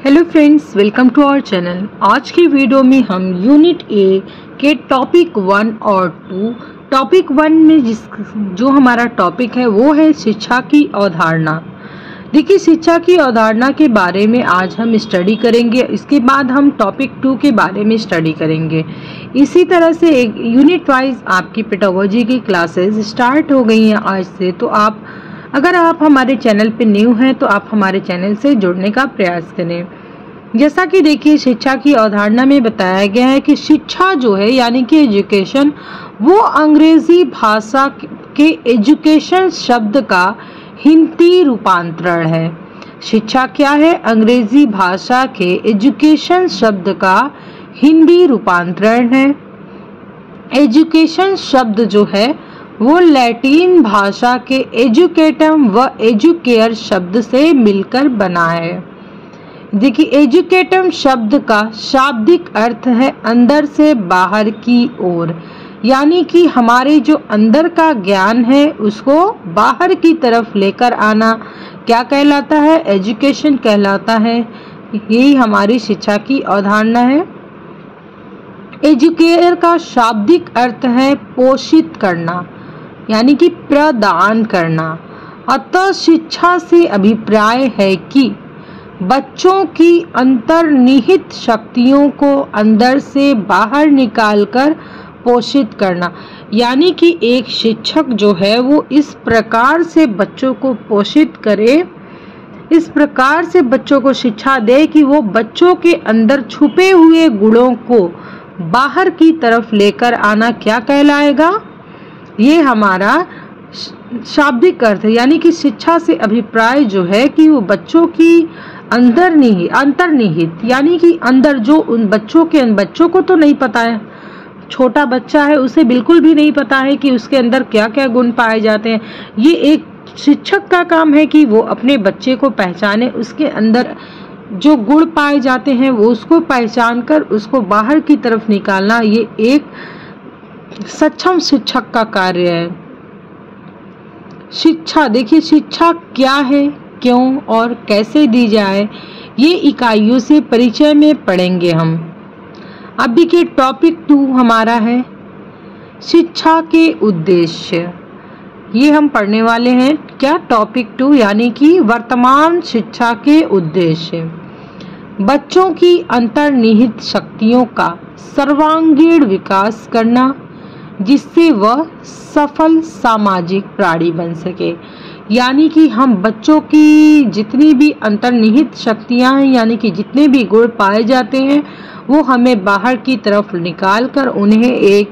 Hello friends, welcome to our channel. आज की video में हम यूनिट ए के टॉपिक 1 और 2 टॉपिक 1 में जो हमारा टॉपिक है वो है शिक्षा की अवधारणा। देखिए, शिक्षा की अवधारणा के बारे में आज हम स्टडी करेंगे। इसके बाद हम टॉपिक 2 के बारे में स्टडी करेंगे। इसी तरह से एक यूनिट वाइज आपकी पेडागोजी की क्लासेस स्टार्ट हो गई हैं आज से। तो अगर आप हमारे चैनल पे न्यू हैं तो आप हमारे चैनल से जुड़ने का प्रयास करें। जैसा कि देखिए, शिक्षा की अवधारणा में बताया गया है कि शिक्षा जो है यानी कि एजुकेशन, वो अंग्रेजी भाषा के एजुकेशन शब्द का हिंदी रूपांतरण है। शिक्षा क्या है? अंग्रेजी भाषा के एजुकेशन शब्द का हिंदी रूपांतरण है। एजुकेशन शब्द जो है वो लैटिन भाषा के एजुकेटम व एजुकेयर शब्द से मिलकर बना है। देखिए, एजुकेटम शब्द का शाब्दिक अर्थ है अंदर से बाहर की ओर, यानी कि हमारे जो अंदर का ज्ञान है उसको बाहर की तरफ लेकर आना क्या कहलाता है? एजुकेशन कहलाता है। यही हमारी शिक्षा की अवधारणा है। एजुकेयर का शाब्दिक अर्थ है पोषित करना, यानी कि प्रदान करना। अतः शिक्षा से अभिप्राय है कि बच्चों की अंतर्निहित शक्तियों को अंदर से बाहर निकालकर पोषित करना, यानी कि एक शिक्षक जो है वो इस प्रकार से बच्चों को पोषित करे, इस प्रकार से बच्चों को शिक्षा दे कि वो बच्चों के अंदर छुपे हुए गुणों को बाहर की तरफ लेकर आना क्या कहलाएगा? ये हमारा शाब्दिक अर्थ है। यानी कि शिक्षा से अभिप्राय जो है कि वो बच्चों की अंतर्निहित, यानी कि अंदर जो उन बच्चों को तो नहीं पता है, छोटा बच्चा है उसे बिल्कुल भी नहीं पता है कि उसके अंदर क्या क्या गुण पाए जाते हैं। ये एक शिक्षक का काम है कि वो अपने बच्चे को पहचाने, उसके अंदर जो गुण पाए जाते हैं वो उसको पहचान कर उसको बाहर की तरफ निकालना, ये एक सक्षम शिक्षक का कार्य है। शिक्षा, देखिए शिक्षा क्या है, क्यों और कैसे दी जाए, ये इकाइयों से परिचय में पढ़ेंगे हम। अब देखिए, टॉपिक 2 हमारा है शिक्षा के उद्देश्य। ये हम पढ़ने वाले हैं क्या? टॉपिक 2 यानी कि वर्तमान शिक्षा के उद्देश्य। बच्चों की अंतर्निहित शक्तियों का सर्वांगीण विकास करना, जिससे वह सफल सामाजिक प्राणी बन सके। यानी कि हम बच्चों की जितनी भी अंतर्निहित शक्तियां हैं, यानी कि जितने भी गुण पाए जाते हैं, वो हमें बाहर की तरफ निकाल कर उन्हें एक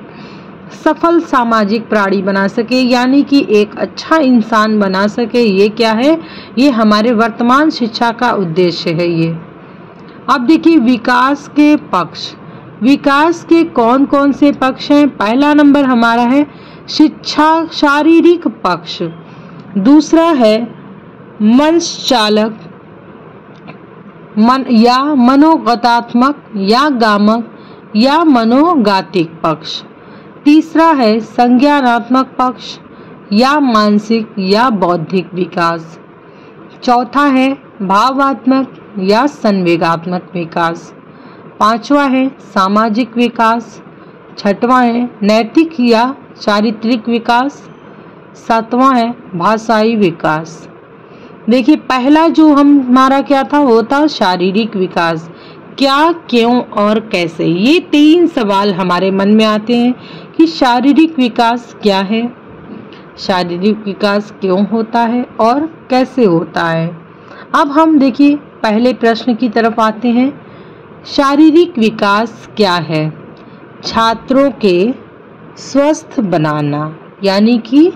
सफल सामाजिक प्राणी बना सके, यानी कि एक अच्छा इंसान बना सके। ये क्या है? ये हमारे वर्तमान शिक्षा का उद्देश्य है। ये अब देखिए, विकास के पक्ष। विकास के कौन कौन से पक्ष हैं? पहला नंबर हमारा है शिक्षा शारीरिक पक्ष, दूसरा है मनश्चालक या मनोगतात्मक या गामक या मनोगातिक पक्ष, तीसरा है संज्ञानात्मक पक्ष या मानसिक या बौद्धिक विकास, चौथा है भावात्मक या संवेगात्मक विकास, पांचवा है सामाजिक विकास, छठवां है नैतिक या चारित्रिक विकास, सातवां है भाषाई विकास। देखिए, पहला जो हमारा क्या था वो था शारीरिक विकास। क्या, क्यों और कैसे, ये 3 सवाल हमारे मन में आते हैं कि शारीरिक विकास क्या है, शारीरिक विकास क्यों होता है और कैसे होता है। अब हम देखिए पहले प्रश्न की तरफ आते हैं। शारीरिक विकास क्या है? छात्रों के स्वस्थ बनाना, यानी कि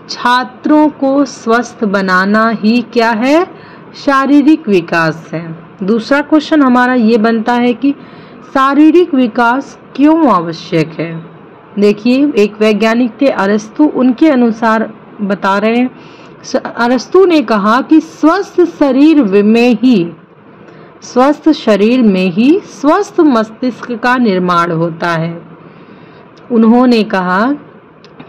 छात्रों को स्वस्थ बनाना ही क्या है? शारीरिक विकास है। दूसरा क्वेश्चन हमारा ये बनता है कि शारीरिक विकास क्यों आवश्यक है? देखिए, एक वैज्ञानिक थे अरस्तु, उनके अनुसार बता रहे हैं, अरस्तु ने कहा कि स्वस्थ शरीर में ही स्वस्थ मस्तिष्क का निर्माण होता है। उन्होंने कहा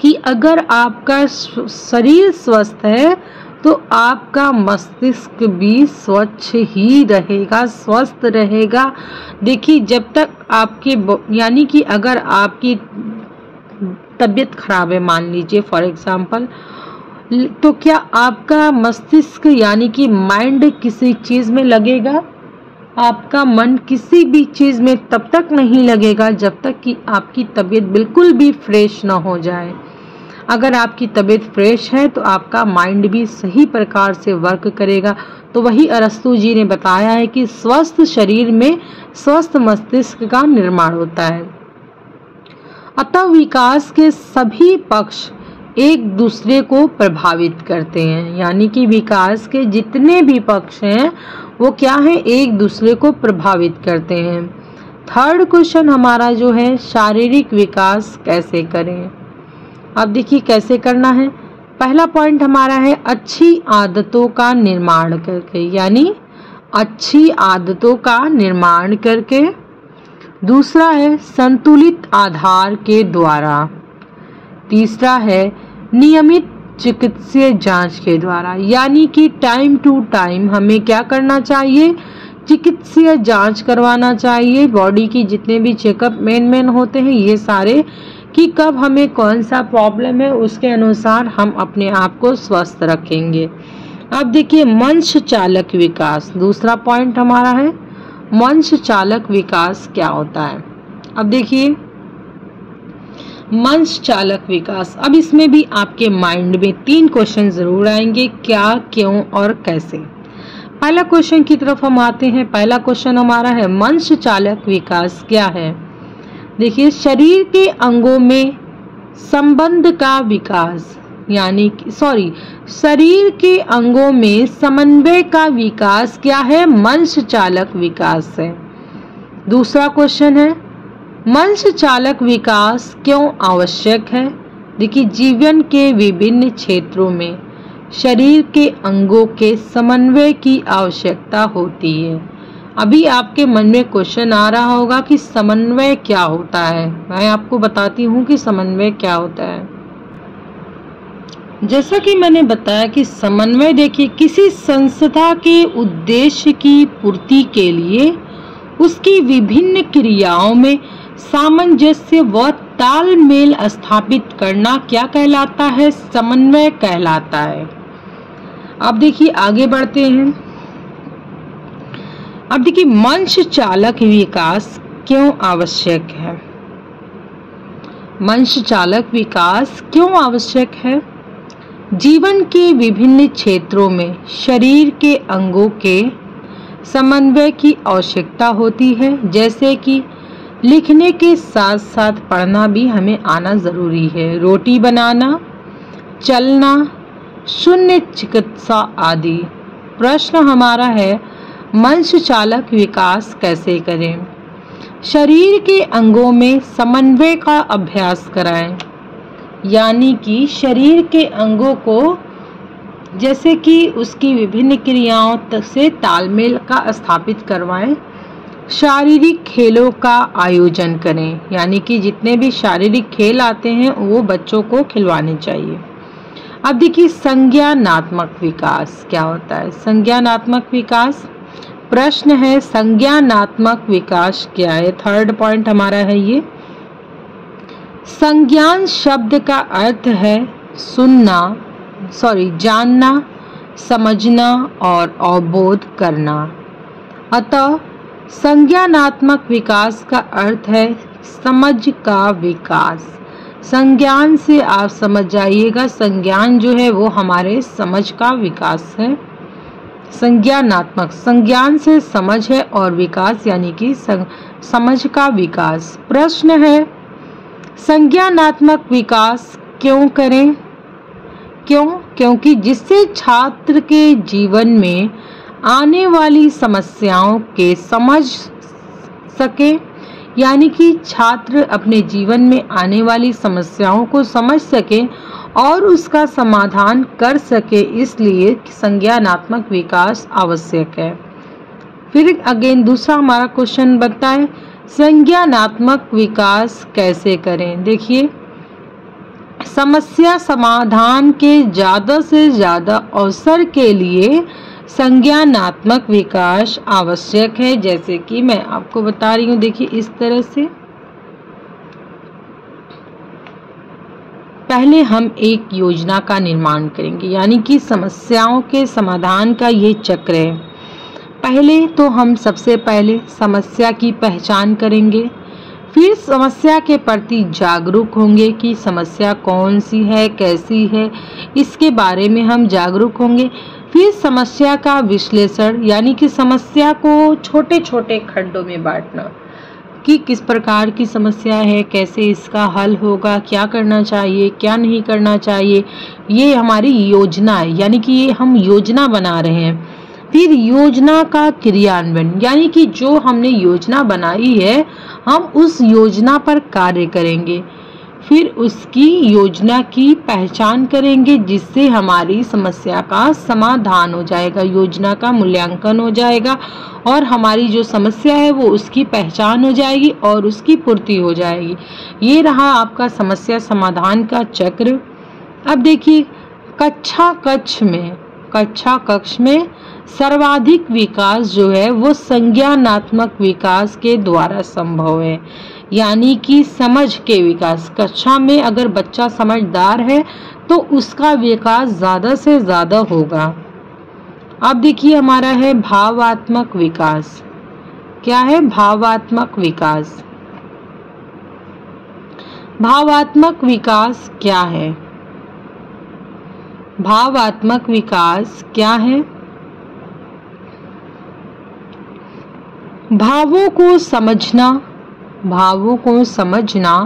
कि अगर आपका शरीर स्वस्थ है तो आपका मस्तिष्क भी स्वच्छ ही रहेगा, स्वस्थ रहेगा। देखिए जब तक आपके यानी कि अगर आपकी तबीयत खराब है, मान लीजिए फॉर एग्जांपल, तो क्या आपका मस्तिष्क यानी कि माइंड किसी चीज़ में लगेगा? आपका मन किसी भी चीज़ में तब तक नहीं लगेगा जब तक कि आपकी तबीयत बिल्कुल भी फ्रेश ना हो जाए। अगर आपकी तबीयत फ्रेश है तो आपका माइंड भी सही प्रकार से वर्क करेगा। तो वही अरस्तु जी ने बताया है कि स्वस्थ शरीर में स्वस्थ मस्तिष्क का निर्माण होता है। अतः विकास के सभी पक्ष एक दूसरे को प्रभावित करते हैं, यानी कि विकास के जितने भी पक्ष हैं वो क्या है, एक दूसरे को प्रभावित करते हैं। थर्ड क्वेश्चन हमारा जो है, शारीरिक विकास कैसे करें। अब देखिए कैसे करना है। पहला पॉइंट हमारा है अच्छी आदतों का निर्माण करके, यानी अच्छी आदतों का निर्माण करके। दूसरा है संतुलित आहार के द्वारा। तीसरा है नियमित चिकित्सीय जांच के द्वारा, यानी कि टाइम टू टाइम हमें क्या करना चाहिए, चिकित्सीय जांच करवाना चाहिए। बॉडी की जितने भी चेकअप मेन होते हैं ये सारे, कि कब हमें कौन सा प्रॉब्लम है, उसके अनुसार हम अपने आप को स्वस्थ रखेंगे। अब देखिए मंच चालक विकास, दूसरा पॉइंट हमारा है मंच चालक विकास क्या होता है। अब देखिए मंच चालक विकास, अब इसमें भी आपके माइंड में 3 क्वेश्चन जरूर आएंगे, क्या, क्यों और कैसे। पहला क्वेश्चन की तरफ हम आते हैं। पहला क्वेश्चन हमारा है मंच चालक विकास क्या है। देखिए शरीर के अंगों में संबंध का विकास, यानी शरीर के अंगों में समन्वय का विकास क्या है, मंच चालक विकास है। दूसरा क्वेश्चन है मंच चालक विकास क्यों आवश्यक है। देखिए जीवन के विभिन्न क्षेत्रों में शरीर के अंगों के समन्वय की आवश्यकता होती है। अभी आपके मन में क्वेश्चन आ रहा होगा कि समन्वय क्या होता है। मैं आपको बताती हूँ कि समन्वय क्या होता है। जैसा कि मैंने बताया कि समन्वय देखिए किसी संस्था के उद्देश्य की पूर्ति के लिए उसकी विभिन्न क्रियाओं में सामंजस्य व तालमेल स्थापित करना क्या कहलाता है, समन्वय कहलाता है। अब देखिए आगे बढ़ते हैं। अब देखिए मंच चालक विकास क्यों आवश्यक है। मंच चालक विकास क्यों आवश्यक है। जीवन के विभिन्न क्षेत्रों में शरीर के अंगों के समन्वय की आवश्यकता होती है, जैसे कि लिखने के साथ साथ पढ़ना भी हमें आना जरूरी है, रोटी बनाना, चलना, शून्य चिकित्सा आदि। प्रश्न हमारा है मंच चालक विकास कैसे करें। शरीर के अंगों में समन्वय का अभ्यास कराएं, यानी कि शरीर के अंगों को जैसे कि उसकी विभिन्न क्रियाओं से तालमेल का स्थापित करवाएं। शारीरिक खेलों का आयोजन करें, यानी कि जितने भी शारीरिक खेल आते हैं वो बच्चों को खिलवाने चाहिए। अब देखिए संज्ञानात्मक विकास क्या होता है। संज्ञानात्मक विकास, प्रश्न है संज्ञानात्मक विकास क्या है। थर्ड पॉइंट हमारा है ये। संज्ञान शब्द का अर्थ है जानना, समझना और अवबोध करना। अतः संज्ञानात्मक विकास का अर्थ है समझ का विकास। संज्ञान से आप समझ जाइएगा, संज्ञान जो है वो हमारे समझ का विकास है। संज्ञानात्मक, संज्ञान से समझ है और विकास यानी कि समझ का विकास। प्रश्न है संज्ञानात्मक विकास क्यों करें। क्योंकि जिससे छात्र के जीवन में आने वाली समस्याओं के समझ सके, यानी कि छात्र अपने जीवन में आने वाली समस्याओं को समझ सके और उसका समाधान कर सके, इसलिए संज्ञानात्मक विकास आवश्यक है। फिर अगेन दूसरा हमारा क्वेश्चन बनता है संज्ञानात्मक विकास कैसे करें। देखिए समस्या समाधान के ज़्यादा से ज़्यादा अवसर के लिए संज्ञानात्मक विकास आवश्यक है। जैसे कि मैं आपको बता रही हूँ, देखिए इस तरह से पहले हम एक योजना का निर्माण करेंगे, यानी कि समस्याओं के समाधान का ये चक्र है। पहले तो हम सबसे पहले समस्या की पहचान करेंगे, फिर समस्या के प्रति जागरूक होंगे कि समस्या कौन सी है, कैसी है, इसके बारे में हम जागरूक होंगे। फिर समस्या का विश्लेषण, यानी कि समस्या को छोटे छोटे खंडों में बांटना कि किस प्रकार की समस्या है, कैसे इसका हल होगा, क्या करना चाहिए, क्या नहीं करना चाहिए, ये हमारी योजना है, यानी कि ये हम योजना बना रहे हैं। फिर योजना का क्रियान्वयन, यानी कि जो हमने योजना बनाई है हम उस योजना पर कार्य करेंगे। फिर उसकी योजना की पहचान करेंगे, जिससे हमारी समस्या का समाधान हो जाएगा, योजना का मूल्यांकन हो जाएगा और हमारी जो समस्या है वो उसकी पहचान हो जाएगी और उसकी पूर्ति हो जाएगी। ये रहा आपका समस्या समाधान का चक्र। अब देखिए कक्षा कक्ष में सर्वाधिक विकास जो है वो संज्ञानात्मक विकास के द्वारा संभव है, यानी कि समझ के विकास। कक्षा में अगर बच्चा समझदार है तो उसका विकास ज़्यादा से ज़्यादा होगा। अब देखिए हमारा है भावात्मक विकास। क्या है भावात्मक विकास? भावात्मक विकास क्या है? भावात्मक विकास क्या है? भावों को समझना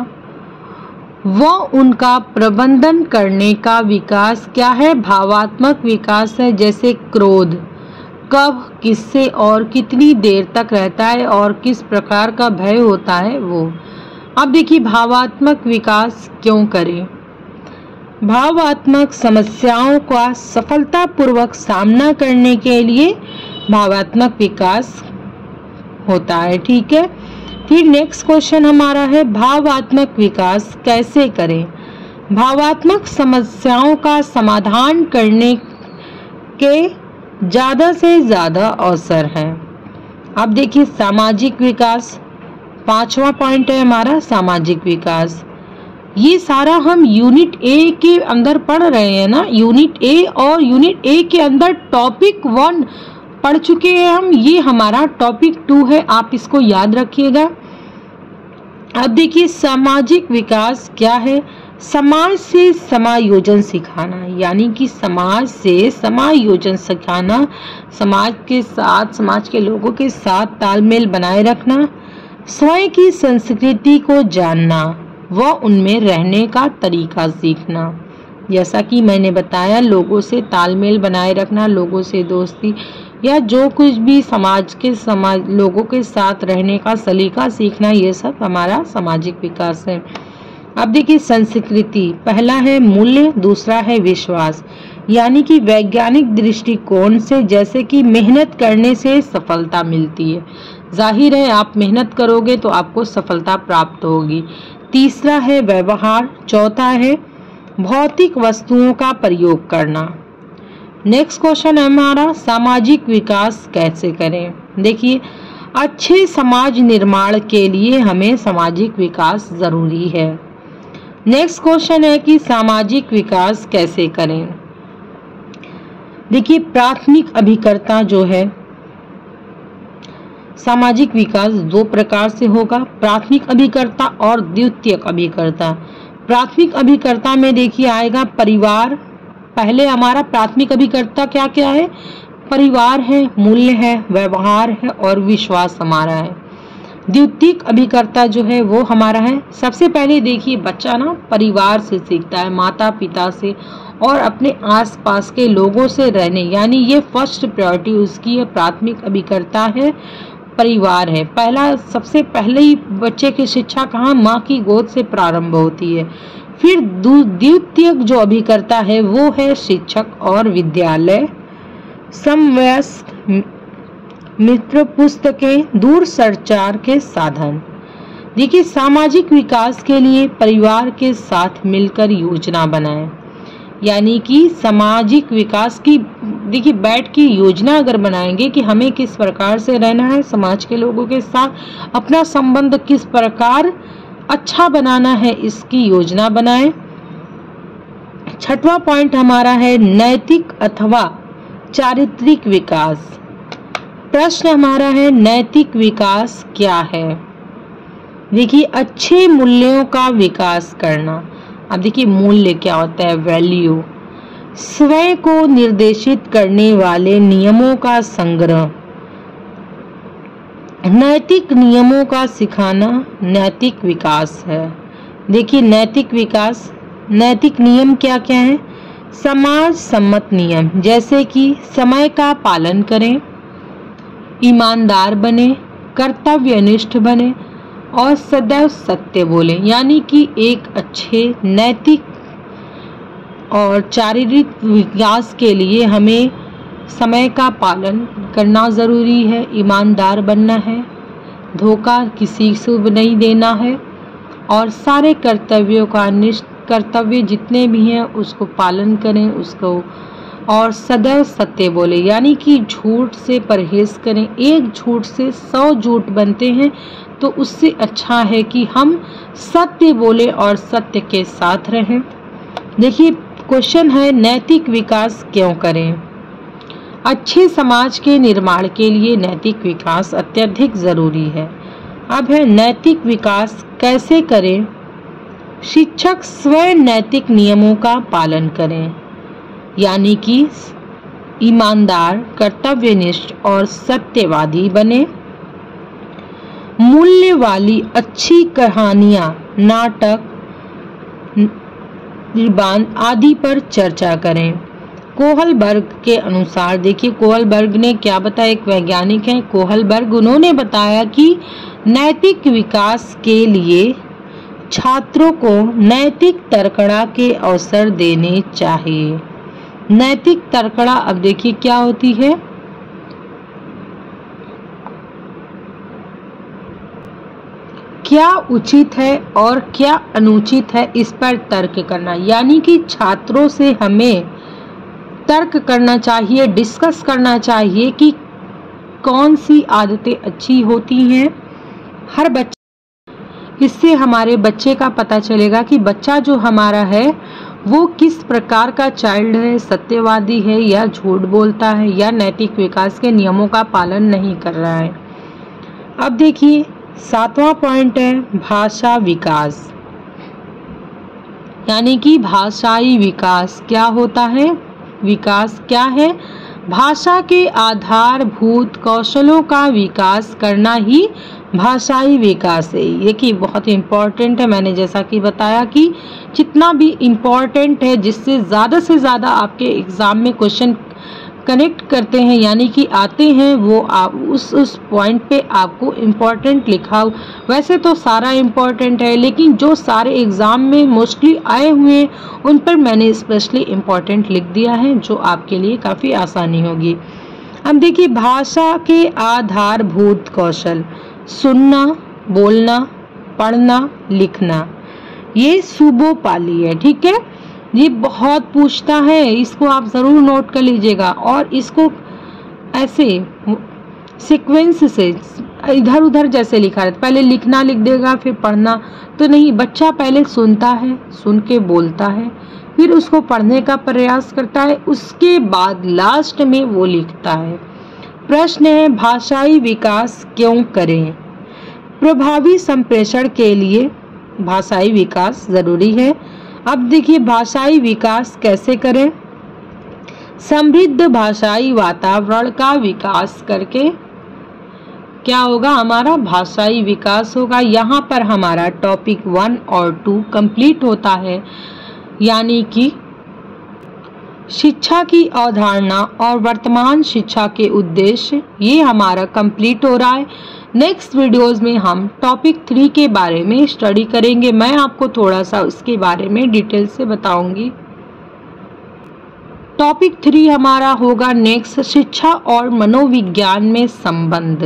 व उनका प्रबंधन करने का विकास क्या है? भावात्मक विकास है। जैसे क्रोध कब, किससे और कितनी देर तक रहता है और किस प्रकार का भय होता है वो। अब देखिए भावात्मक विकास क्यों करें? भावात्मक समस्याओं का सफलतापूर्वक सामना करने के लिए भावात्मक विकास होता है। ठीक है, फिर नेक्स्ट क्वेश्चन हमारा है भावात्मक विकास कैसे करें? भावात्मक समस्याओं का समाधान करने के ज़्यादा से ज़्यादा अवसर है। अब देखिए सामाजिक विकास, 5वां पॉइंट है हमारा सामाजिक विकास। ये सारा हम यूनिट ए के अंदर पढ़ रहे हैं ना, यूनिट ए और यूनिट ए के अंदर टॉपिक 1 पढ़ चुके हैं हम, ये हमारा टॉपिक 2 है, आप इसको याद रखिएगा। अब देखिए सामाजिक विकास क्या है? समाज से समायोजन सिखाना, यानी कि समाज से समायोजन सिखाना, समाज के साथ, समाज के लोगों के साथ तालमेल बनाए रखना, स्वयं की संस्कृति को जानना व उनमें रहने का तरीका सीखना। जैसा कि मैंने बताया, लोगों से तालमेल बनाए रखना, लोगों से दोस्ती या जो कुछ भी समाज लोगों के साथ रहने का सलीका सीखना, ये सब हमारा सामाजिक विकास है। अब देखिए संस्कृति, पहला है मूल्य, दूसरा है विश्वास, यानी कि वैज्ञानिक दृष्टिकोण से, जैसे कि मेहनत करने से सफलता मिलती है। जाहिर है आप मेहनत करोगे तो आपको सफलता प्राप्त होगी। तीसरा है व्यवहार, चौथा है भौतिक वस्तुओं का प्रयोग करना। नेक्स्ट क्वेश्चन है हमारा सामाजिक विकास कैसे करें? देखिए अच्छे समाज निर्माण के लिए हमें सामाजिक विकास जरूरी है। नेक्स्ट क्वेश्चन है कि सामाजिक विकास कैसे करें? देखिए प्राथमिक अभिकर्ता जो है, सामाजिक विकास 2 प्रकार से होगा, प्राथमिक अभिकर्ता और द्वितीयक अभिकर्ता। प्राथमिक अभिकर्ता में देखिए आएगा परिवार। पहले हमारा प्राथमिक अभिकर्ता क्या क्या है? परिवार है, मूल्य है, व्यवहार है और विश्वास हमारा है। द्वितीयक अभिकर्ता जो है वो हमारा है, सबसे पहले देखिए बच्चा ना परिवार से सीखता है, माता पिता से और अपने आसपास के लोगों से रहने, यानी ये फर्स्ट प्रायोरिटी उसकी है। प्राथमिक अभिकर्ता है, परिवार है। पहला सबसे पहले ही बच्चे की शिक्षा कहाँ? माँ की गोद से प्रारंभ होती है। फिर द्वितीयक जो अभिकर्ता है वो है शिक्षक और विद्यालय, समवयस्क, मित्र, पुस्तकें, दूर संचार के साधन। देखिए, सामाजिक विकास के लिए परिवार के साथ मिलकर योजना बनाएं। यानी कि सामाजिक विकास की देखिए बैठ की योजना अगर बनाएंगे कि हमें किस प्रकार से रहना है, समाज के लोगों के साथ अपना संबंध किस प्रकार अच्छा बनाना है, इसकी योजना बनाएं। छठवां पॉइंट हमारा है नैतिक अथवा चारित्रिक विकास। प्रश्न हमारा है नैतिक विकास क्या है? देखिए, अच्छे मूल्यों का विकास करना। अब देखिए, मूल्य क्या होता है? वैल्यू। स्वयं को निर्देशित करने वाले नियमों का संग्रह। नैतिक नियमों का सिखाना नैतिक विकास है। देखिए, नैतिक विकास, नैतिक नियम क्या क्या है? समाज सम्मत नियम, जैसे कि समय का पालन करें, ईमानदार बने, कर्तव्यनिष्ठ बने और सदैव सत्य बोले। यानी कि एक अच्छे नैतिक और शारीरिक विकास के लिए हमें समय का पालन करना ज़रूरी है, ईमानदार बनना है, धोखा किसी से नहीं देना है और सारे कर्तव्यों का कर्तव्य जितने भी हैं उसको पालन करें उसको, और सदैव सत्य बोले। यानी कि झूठ से परहेज करें। एक झूठ से 100 झूठ बनते हैं, तो उससे अच्छा है कि हम सत्य बोले और सत्य के साथ रहें। देखिए, क्वेश्चन है नैतिक विकास क्यों करें? अच्छे समाज के निर्माण के लिए नैतिक विकास अत्यधिक जरूरी है। अब है नैतिक विकास कैसे करें? शिक्षक स्वयं नैतिक नियमों का पालन करें, यानी कि ईमानदार, कर्तव्यनिष्ठ और सत्यवादी बने। मूल्य वाली अच्छी कहानियां, नाटक, निबंध आदि पर चर्चा करें। कोहलबर्ग के अनुसार, देखिए कोहलबर्ग ने क्या बताया, एक वैज्ञानिक हैं कोहलबर्ग, उन्होंने बताया कि नैतिक विकास के लिए छात्रों को नैतिक तर्कणा के अवसर देने चाहिए। नैतिक तर्कणा अब देखिए क्या होती है? क्या उचित है और क्या अनुचित है, इस पर तर्क करना। यानी कि छात्रों से हमें तर्क करना चाहिए, डिस्कस करना चाहिए कि कौन सी आदतें अच्छी होती हैं हर बच्चे। इससे हमारे बच्चे का पता चलेगा कि बच्चा जो हमारा है वो किस प्रकार का चाइल्ड है, सत्यवादी है या झूठ बोलता है या नैतिक विकास के नियमों का पालन नहीं कर रहा है। अब देखिए, 7वां पॉइंट है भाषा विकास। यानी कि भाषाई विकास क्या होता है? विकास क्या है? भाषा के आधारभूत कौशलों का विकास करना ही भाषाई विकास है। ये कि बहुत इम्पोर्टेंट है। मैंने जैसा कि बताया कि जितना भी इम्पोर्टेंट है, जिससे ज़्यादा से ज़्यादा आपके एग्ज़ाम में क्वेश्चन कनेक्ट करते हैं यानी कि आते हैं, वो आप उस पॉइंट पे आपको इम्पोर्टेंट लिखा हो। वैसे तो सारा इम्पोर्टेंट है, लेकिन जो सारे एग्ज़ाम में मोस्टली आए हुए हैं उन पर मैंने स्पेशली इम्पोर्टेंट लिख दिया है, जो आपके लिए काफ़ी आसानी होगी। अब देखिए, भाषा के आधारभूत कौशल, सुनना, बोलना, पढ़ना, लिखना, ये सुबोपाली है। ठीक है, ये बहुत पूछता है, इसको आप ज़रूर नोट कर लीजिएगा और इसको ऐसे सीक्वेंस से इधर उधर जैसे लिखा रहता, पहले लिखना लिख देगा फिर पढ़ना, तो नहीं, बच्चा पहले सुनता है, सुन के बोलता है, फिर उसको पढ़ने का प्रयास करता है, उसके बाद लास्ट में वो लिखता है। प्रश्न है भाषाई विकास क्यों करें? प्रभावी संप्रेषण के लिए भाषाई विकास जरूरी है। अब देखिए, भाषाई विकास कैसे करें? समृद्ध भाषाई वातावरण का विकास करके क्या होगा? हमारा भाषाई विकास होगा। यहाँ पर हमारा टॉपिक 1 और 2 कंप्लीट होता है। यानी कि शिक्षा की अवधारणा और वर्तमान शिक्षा के उद्देश्य, ये हमारा कंप्लीट हो रहा है। नेक्स्ट वीडियोस में हम टॉपिक 3 के बारे में स्टडी करेंगे। मैं आपको थोड़ा सा उसके बारे में डिटेल से बताऊंगी। टॉपिक 3 हमारा होगा नेक्स्ट, शिक्षा और मनोविज्ञान में संबंध।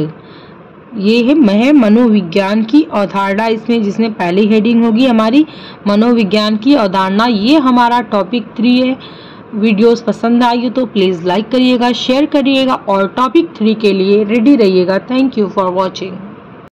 ये है मनोविज्ञान की अवधारणा, इसमें जिसमें पहली हेडिंग होगी हमारी मनोविज्ञान की अवधारणा। ये हमारा टॉपिक 3 है। वीडियोस पसंद आई हो तो प्लीज़ लाइक करिएगा, शेयर करिएगा और टॉपिक 3 के लिए रेडी रहिएगा। Thank you for watching.